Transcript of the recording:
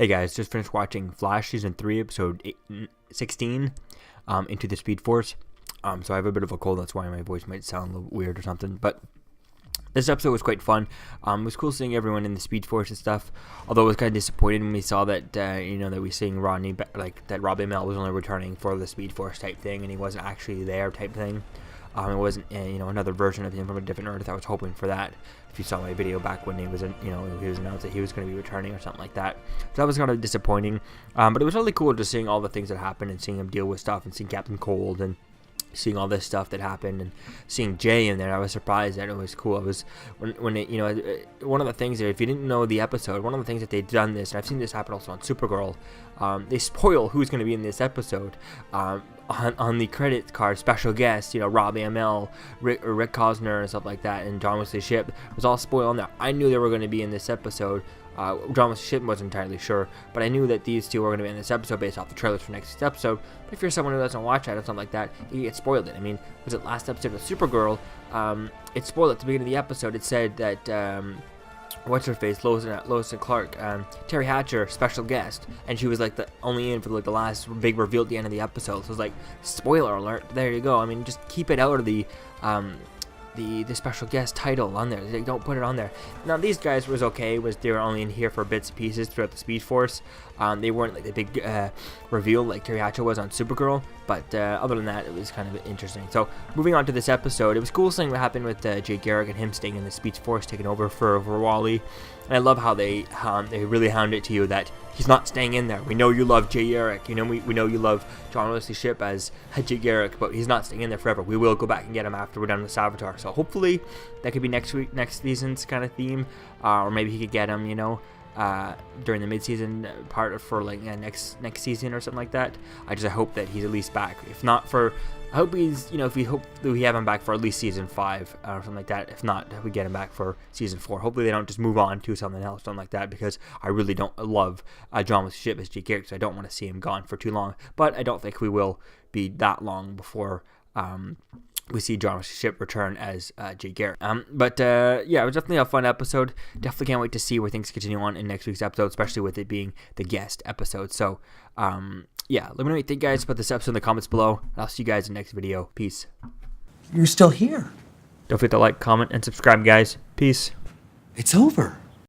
Hey guys, just finished watching Flash Season 3, Episode 16, Into the Speed Force. So I have a bit of a cold, that's why my voice might sound a little weird or something, but this episode was quite fun. It was cool seeing everyone in the Speed Force and stuff, although I was kind of disappointed when we saw that, that we seeing Rodney, that Rob Amell was only returning for the Speed Force type thing, and he wasn't actually there type thing. It wasn't, another version of him from a different Earth. I was hoping for that. If you saw my video back when he was, he was announced that he was going to be returning or something like that. So that was kind of disappointing. But it was really cool just seeing all the things that happened and seeing him deal with stuff and seeing Captain Cold and seeing all this stuff that happened and seeing Jay in there. I was surprised that it was cool. It was when it, one of the things that, if you didn't know the episode, one of the things that they've done this, and I've seen this happen also on Supergirl, they spoil who's going to be in this episode. On the credit card, special guests, Rob Amell, Rick Cosner and stuff like that, and John Wesley Shipp, it was all spoiled on there. I knew they were going to be in this episode. John Wesley Shipp wasn't entirely sure, but I knew that these two were going to be in this episode based off the trailers for next episode. But if you're someone who doesn't watch that or something like that, you get spoiled it. I mean, was it last episode of Supergirl? It spoiled at the beginning of the episode. It said that what's her face, Lois and Clark, Terry Hatcher, special guest, and she was like the only in for like the last big reveal at the end of the episode. So it was like, spoiler alert. There you go. I mean, just keep it out of the special guest title on there. They don't put it on there. Now these guys was okay. They were only in here for bits and pieces throughout the Speed Force. They weren't like the big reveal like Terry Hatcher was on Supergirl. But other than that, it was kind of interesting. So moving on to this episode, it was cool seeing what happened with Jay Garrick and him staying in the Speed Force, taking over for Wally. And I love how they really hound it to you that he's not staying in there. We know you love Jay Garrick. We know you love John Wesley Shipp as Jay Garrick, but he's not staying in there forever. We will go back and get him after we're done with Savitar. So hopefully that could be next season's kind of theme, or maybe he could get him, during the mid-season part for like next season or something like that. I hope that he's at least back. If not for, I hope he's, if we hope that we have him back for at least season 5 or something like that. If not, we get him back for season 4. Hopefully they don't just move on to something else, something like that, because I really don't love John Wesley Shipp as Jay Garrick, so I don't want to see him gone for too long. But I don't think we will be that long before we see John Wesley Shipp return as Jay Garrick. Yeah, it was definitely a fun episode. Definitely can't wait to see where things continue on in next week's episode, especially with it being the guest episode. So, yeah, let me know what you think, guys, about this episode in the comments below. I'll see you guys in the next video. Peace. You're still here. Don't forget to like, comment, and subscribe, guys. Peace. It's over.